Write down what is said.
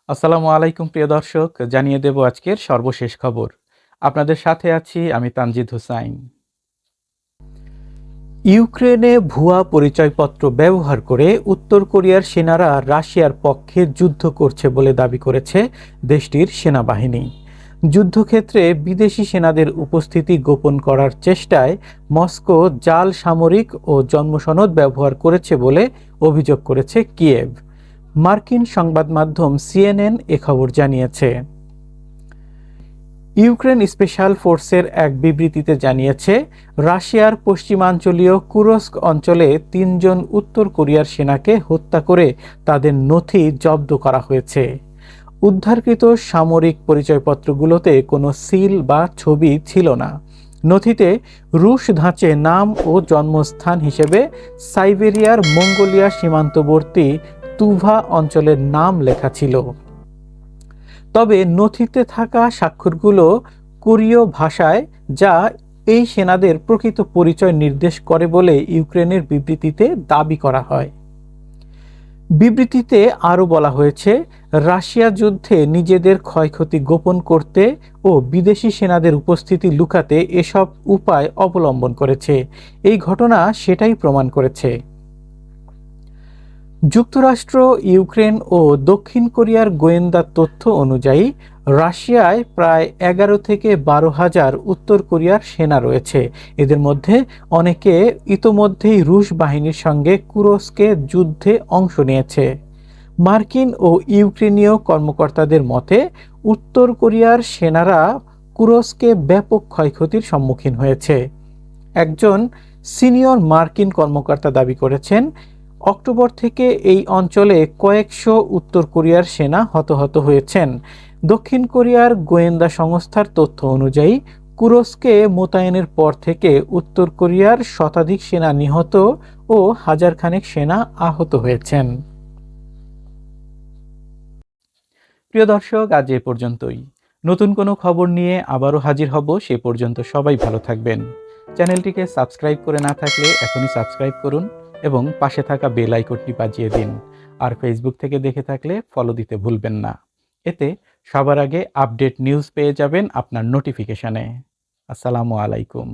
আসসালামু আলাইকুম প্রিয় দর্শক, জানিয়ে দেব আজকের সর্বশেষ খবর। আপনাদের সাথে আছি আমি তানজিদ হুসাইন। ইউক্রেনে ভুয়া পরিচয়পত্র ব্যবহার করে উত্তর কোরিয়ার সেনারা রাশিয়ার পক্ষে যুদ্ধ করছে বলে দাবি করেছে দেশটির সেনাবাহিনী। যুদ্ধক্ষেত্রে বিদেশি সেনাদের উপস্থিতি গোপন করার চেষ্টায় মস্কো জাল সামরিক ও জন্মসনদ ব্যবহার করেছে বলে অভিযোগ করেছে কিয়েভ। মার্কিন সংবাদ মাধ্যম সিএনএন এ খবর জানিয়েছে। ইউক্রেন স্পেশাল ফোর্সের এক বিবৃতিতে জানিয়েছে, রাশিয়ার পশ্চিমাঞ্চলীয় কুরস্ক অঞ্চলে ৩ জন উত্তর কোরিয়ার সেনাকে হত্যা করে তাদের নথি জব্দ করা হয়েছে। উদ্ধারকৃত সামরিক পরিচয়পত্রগুলোতে কোনো সিল বা ছবি ছিল না। নথিতে রুশ ধাঁচে নাম ও জন্মস্থান হিসেবে সাইবেরিয়ার মঙ্গোলিয়া সীমান্তবর্তী তুভা অঞ্চলের নাম লেখা ছিল। তবে নথিতে থাকা স্বাক্ষরগুলো কোরীয় ভাষায়, যা এই সেনাদের প্রকৃত পরিচয় নির্দেশ করে বলে ইউক্রেনের বিবৃতিতে দাবি করা হয়। বিবৃতিতে আরও বলা হয়েছে, রাশিয়া যুদ্ধে নিজেদের ক্ষয়ক্ষতি গোপন করতে ও বিদেশি সেনাদের উপস্থিতি লুকাতে এসব উপায় অবলম্বন করেছে। এই ঘটনা সেটাই প্রমাণ করেছে। যুক্তরাষ্ট্র, ইউক্রেন ও দক্ষিণ কোরিয়ার গোয়েন্দা তথ্য অনুযায়ী রাশিয়ায় প্রায় ১১ থেকে ১২ হাজার উত্তর কোরিয়ার সেনা রয়েছে। এদের মধ্যে অনেকে ইতোমধ্যেই রুশ বাহিনীর সঙ্গে কুরস্কে যুদ্ধে অংশ নিয়েছে। মার্কিন ও ইউক্রেনীয় কর্মকর্তাদের মতে, উত্তর কোরিয়ার সেনারা কুরস্কে ব্যাপক ক্ষয়ক্ষতির সম্মুখীন হয়েছে। একজন সিনিয়র মার্কিন কর্মকর্তা দাবি করেছেন, অক্টোবর থেকে এই অঞ্চলে কয়েকশো উত্তর কোরিয়ার সেনা হতাহত হয়েছেন। দক্ষিণ কোরিয়ার গোয়েন্দা সংস্থার তথ্য অনুযায়ী কুরস্কে মোতায়েনের পর থেকে উত্তর কোরিয়ার শতাধিক সেনা নিহত ও হাজারখানেক সেনা আহত হয়েছেন। প্রিয় দর্শক, আজ এ পর্যন্তই। নতুন কোনো খবর নিয়ে আবারও হাজির হব। সে পর্যন্ত সবাই ভালো থাকবেন। চ্যানেলটিকে সাবস্ক্রাইব করে না থাকলে এখনই সাবস্ক্রাইব করুন এবং পাশে থাকা বেল আইকনটি বাজিয়ে দিন। আর ফেসবুক থেকে দেখে থাকলে ফলো দিতে ভুলবেন না। এতে সবার আগে আপডেট নিউজ পেয়ে যাবেন আপনার নোটিফিকেশনে। আসসালামু আলাইকুম।